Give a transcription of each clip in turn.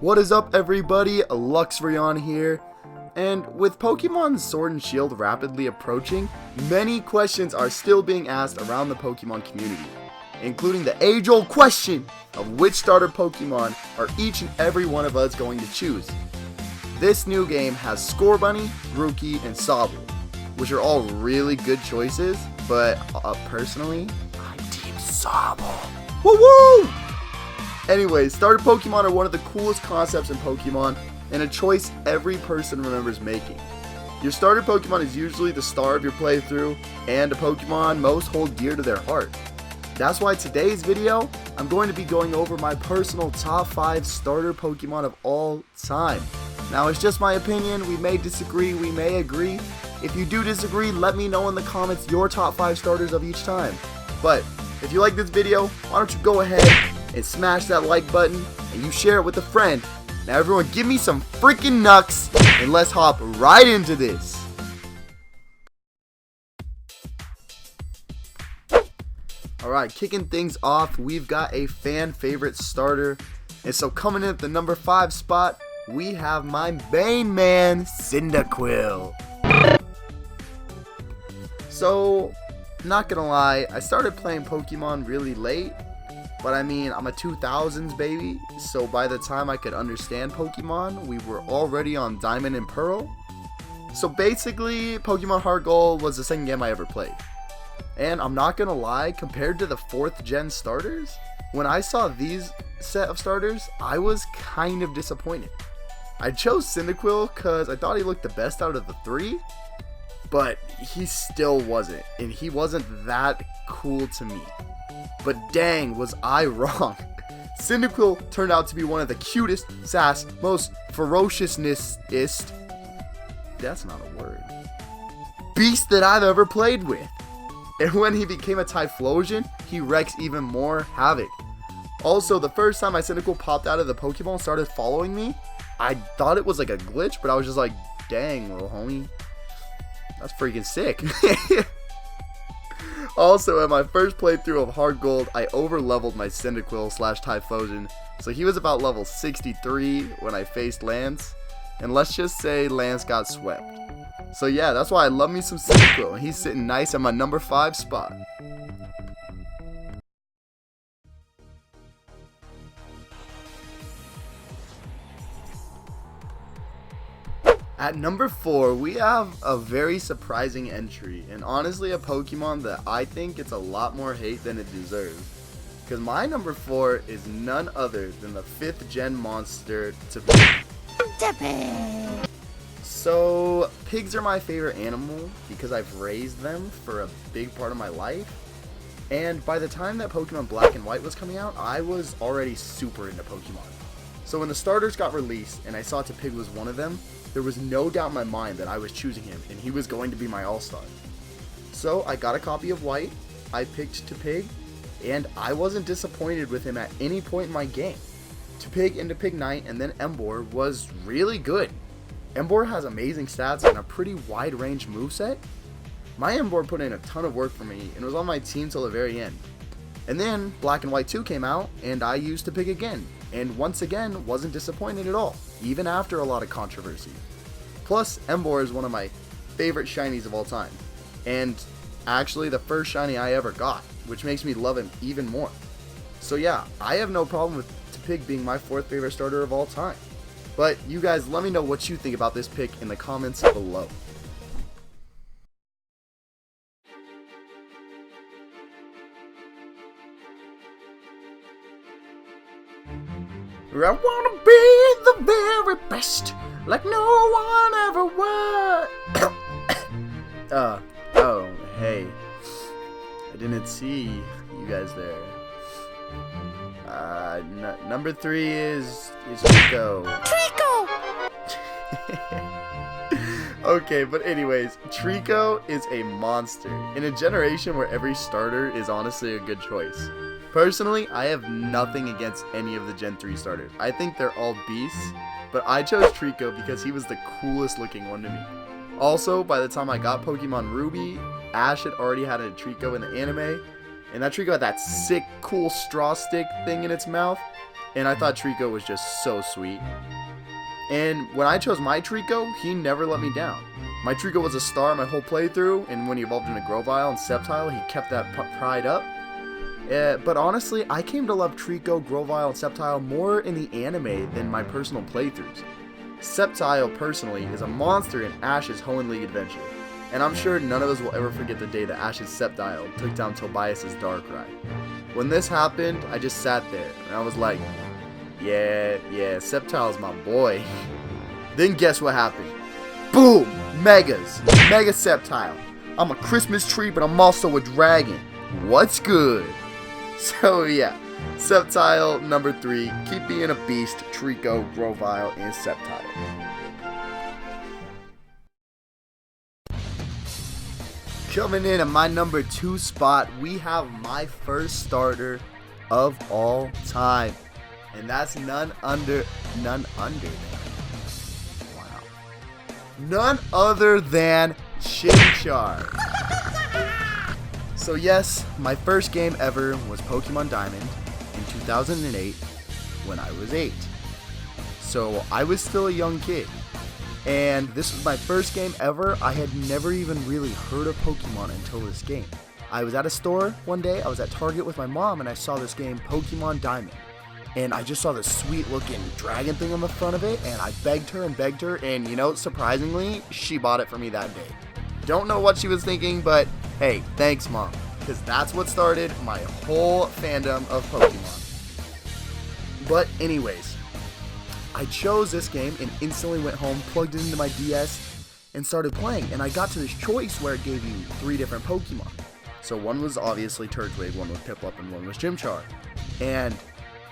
What is up, everybody? Luxurion here. And with Pokemon Sword and Shield rapidly approaching, many questions are still being asked around the Pokemon community, including the age-old question of which starter Pokemon are each and every one of us going to choose. This new game has Scorbunny, Grookey, and Sobble, which are all really good choices, but personally, I team Sobble. Woo-woo! Anyways, starter Pokemon are one of the coolest concepts in Pokemon, and a choice every person remembers making. Your starter Pokemon is usually the star of your playthrough, and a Pokemon most hold dear to their heart. That's why today's video, I'm going to be going over my personal top 5 starter Pokemon of all time. Now, it's just my opinion, we may disagree, we may agree. If you do disagree, let me know in the comments your top 5 starters of each time. But, if you like this video, why don't you go ahead and smash that like button, and you share it with a friend. Now everyone give me some freaking knucks, and let's hop right into this. Alright, kicking things off, we've got a fan favorite starter. And so coming in at the number 5 spot, we have my main man, Cyndaquil. So, not gonna lie, I started playing Pokemon really late. But I mean, I'm a 2000s baby, so by the time I could understand Pokemon, we were already on Diamond and Pearl. So basically, Pokemon Heart Gold was the second game I ever played. And I'm not gonna lie, compared to the 4th gen starters, when I saw these set of starters, I was kind of disappointed. I chose Cyndaquil because I thought he looked the best out of the 3, but he still wasn't, and he wasn't that cool to me. But dang, was I wrong. Cyndaquil turned out to be one of the cutest, sass, most ferociousness-ist, that's not a word, beast that I've ever played with. And when he became a Typhlosion, he wreaks even more havoc. Also, the first time my Cyndaquil popped out of the Pokeball and started following me, I thought it was like a glitch, but I was just like, dang, little homie, that's freaking sick. Also, in my first playthrough of Heart Gold, I over-leveled my Cyndaquil / Typhlosion, so he was about level 63 when I faced Lance, and let's just say Lance got swept. So yeah, that's why I love me some Cyndaquil, and he's sitting nice at my number 5 spot. At number 4, we have a very surprising entry, and honestly a Pokemon that I think gets a lot more hate than it deserves. Because my number 4 is none other than the 5th gen monster, Tepig. So, pigs are my favorite animal because I've raised them for a big part of my life. And by the time that Pokemon Black and White was coming out, I was already super into Pokemon. So when the starters got released and I saw Tepig was one of them, there was no doubt in my mind that I was choosing him and he was going to be my all-star. So I got a copy of White, I picked Tepig, and I wasn't disappointed with him at any point in my game. Tepig into Tepig Knight and then Emboar was really good. Emboar has amazing stats and a pretty wide range moveset. My Emboar put in a ton of work for me and was on my team till the very end. And then Black and White 2 came out and I used Tepig again. And once again, wasn't disappointed at all, even after a lot of controversy. Plus, Emboar is one of my favorite shinies of all time, and actually the first shiny I ever got, which makes me love him even more. So yeah, I have no problem with Tepig being my 4th favorite starter of all time. But you guys, let me know what you think about this pick in the comments below. I wanna be the very best, like no one ever was. Oh, hey. I didn't see you guys there. Number 3 is Treecko. Okay, but anyways, Treecko is a monster in a generation where every starter is honestly a good choice. Personally, I have nothing against any of the Gen 3 starters. I think they're all beasts, but I chose Treecko because he was the coolest looking one to me. Also, by the time I got Pokemon Ruby, Ash had already had a Treecko in the anime, and that Treecko had that sick, cool straw stick thing in its mouth. And I thought Trico was just so sweet. And when I chose my Trico, he never let me down. My Trico was a star my whole playthrough, and when he evolved into Grovyle and Sceptile, he kept that pride up. But honestly, I came to love Trico, Grovyle, and Sceptile more in the anime than my personal playthroughs. Sceptile, personally, is a monster in Ash's Hoenn League adventure, and I'm sure none of us will ever forget the day that Ash's Sceptile took down Tobias' Darkrai. When this happened, I just sat there, and I was like, yeah, Sceptile's my boy. Then guess what happened? Boom! Megas! Mega Sceptile! I'm a Christmas tree, but I'm also a dragon. What's good? So yeah, Sceptile number 3, keep being a beast, Trico, Grovyle, and Sceptile. Coming in at my number 2 spot, we have my first starter of all time. And that's none other than Chimchar. So yes, my first game ever was Pokemon Diamond in 2008 when I was 8. So I was still a young kid. And this was my first game ever. I had never even really heard of Pokemon until this game. I was at a store one day, I was at Target with my mom, and I saw this game, Pokemon Diamond. And I just saw this sweet looking dragon thing on the front of it, and I begged her, and you know, surprisingly, she bought it for me that day. Don't know what she was thinking, but hey, thanks Mom, because that's what started my whole fandom of Pokemon. But anyways, I chose this game and instantly went home, plugged it into my DS, and started playing, and I got to this choice where it gave you 3 different Pokemon. So one was obviously Turtwig, one was Piplup, and one was Chimchar. And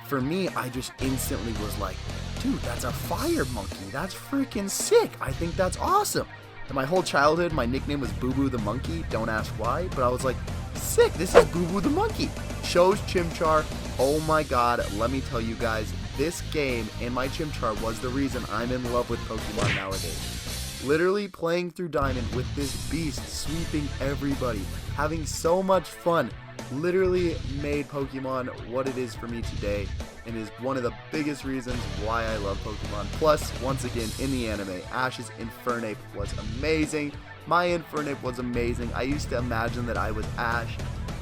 for me, I just instantly was like, dude, that's a fire monkey. That's freaking sick. I think that's awesome. And my whole childhood, my nickname was Boo Boo the Monkey. Don't ask why, but I was like, sick, this is Boo Boo the Monkey. Chose Chimchar. Oh my god, let me tell you guys, this game and my Chimchar was the reason I'm in love with Pokemon nowadays. Literally playing through Diamond with this beast, sweeping everybody, having so much fun, literally made Pokemon what it is for me today, and is one of the biggest reasons why I love Pokemon. Plus, once again, in the anime, Ash's Infernape was amazing. My Infernape was amazing. I used to imagine that I was Ash,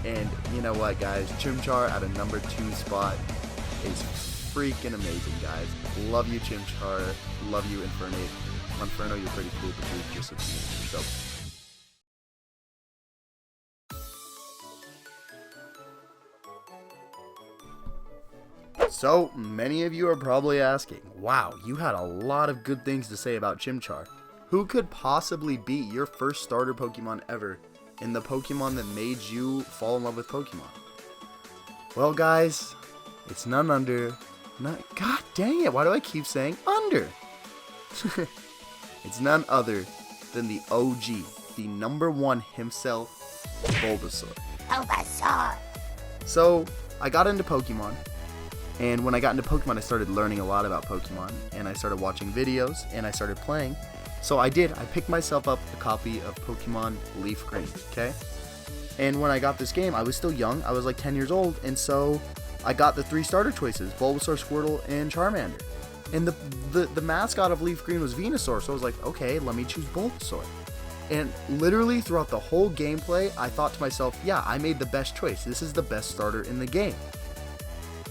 and you know what, guys? Chimchar at a number 2 spot is freaking amazing, guys. Love you, Chimchar. Love you, Infernape. Inferno, you're pretty cool, but you're just a teenager, So many of you are probably asking, wow, you had a lot of good things to say about Chimchar. Who could possibly beat your first starter Pokemon ever in the Pokemon that made you fall in love with Pokemon? Well, guys, it's none other. God dang it, why do I keep saying under? It's none other than the OG, the number 1 himself, Bulbasaur. Bulbasaur! So, I got into Pokemon, and when I got into Pokemon, I started learning a lot about Pokemon, and I started watching videos, and I started playing. So I picked myself up a copy of Pokemon Leaf Green, okay? And when I got this game, I was still young, I was like 10 years old, and so I got the 3 starter choices, Bulbasaur, Squirtle, and Charmander. And the mascot of Leaf Green was Venusaur, so I was like, okay, let me choose Bulbasaur. And literally throughout the whole gameplay, I thought to myself, yeah, I made the best choice. This is the best starter in the game.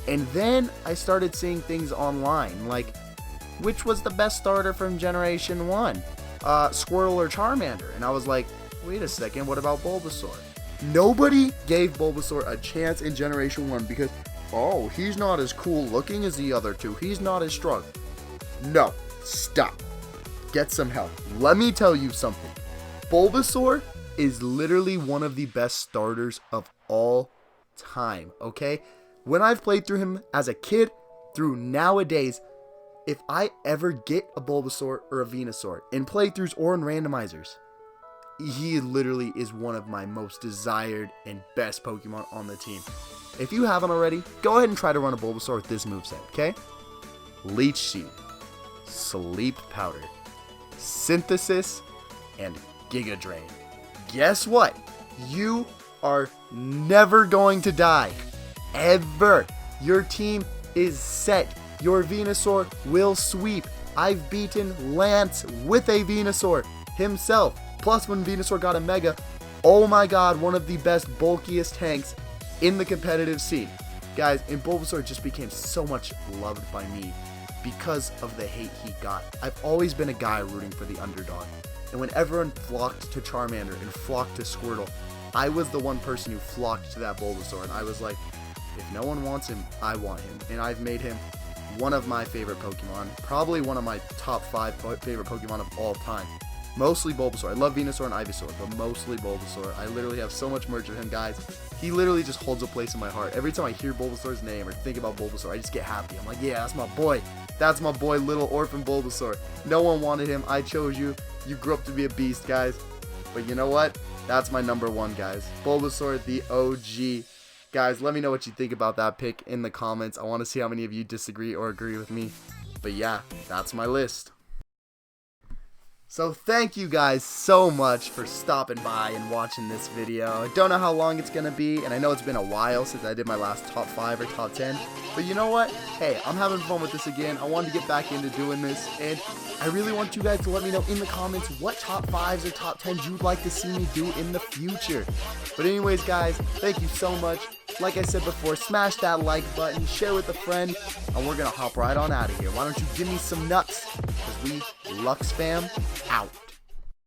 And then I started seeing things online, like, which was the best starter from Generation 1? Squirtle or Charmander? And I was like, wait a second, what about Bulbasaur? Nobody gave Bulbasaur a chance in Generation 1 because, oh, he's not as cool looking as the other 2. He's not as strong. No, stop. Get some help. Let me tell you something. Bulbasaur is literally one of the best starters of all time, okay? When I've played through him as a kid, through nowadays, if I ever get a Bulbasaur or a Venusaur in playthroughs or in randomizers, he literally is one of my most desired and best Pokemon on the team. If you haven't already, go ahead and try to run a Bulbasaur with this moveset, okay? Leech Seed, Sleep Powder, Synthesis, and Giga Drain. Guess what? You are never going to die. Ever. Your team is set. Your Venusaur will sweep. I've beaten Lance with a Venusaur himself. Plus, when Venusaur got a Mega, oh my god, one of the best, bulkiest tanks in the competitive scene. Guys, and Bulbasaur just became so much loved by me because of the hate he got. I've always been a guy rooting for the underdog. And when everyone flocked to Charmander and flocked to Squirtle, I was the one person who flocked to that Bulbasaur. And I was like, if no one wants him, I want him. And I've made him one of my favorite Pokemon. Probably one of my top 5 favorite Pokemon of all time. Mostly Bulbasaur. I love Venusaur and Ivysaur, but mostly Bulbasaur. I literally have so much merch of him, guys. He literally just holds a place in my heart. Every time I hear Bulbasaur's name or think about Bulbasaur, I just get happy. I'm like, yeah, that's my boy. That's my boy, little orphan Bulbasaur. No one wanted him. I chose you. You grew up to be a beast, guys. But you know what? That's my number 1, guys. Bulbasaur, the OG. Guys, let me know what you think about that pick in the comments. I want to see how many of you disagree or agree with me. But yeah, that's my list. So thank you guys so much for stopping by and watching this video. I don't know how long it's going to be, and I know it's been a while since I did my last top 5 or top 10. But you know what? Hey, I'm having fun with this again. I wanted to get back into doing this, and I really want you guys to let me know in the comments what top 5s or top 10s you'd like to see me do in the future. But anyways, guys, thank you so much. Like I said before, smash that like button, share with a friend, and we're going to hop right on out of here. Why don't you give me some nuts? Because we, Lux fam, out.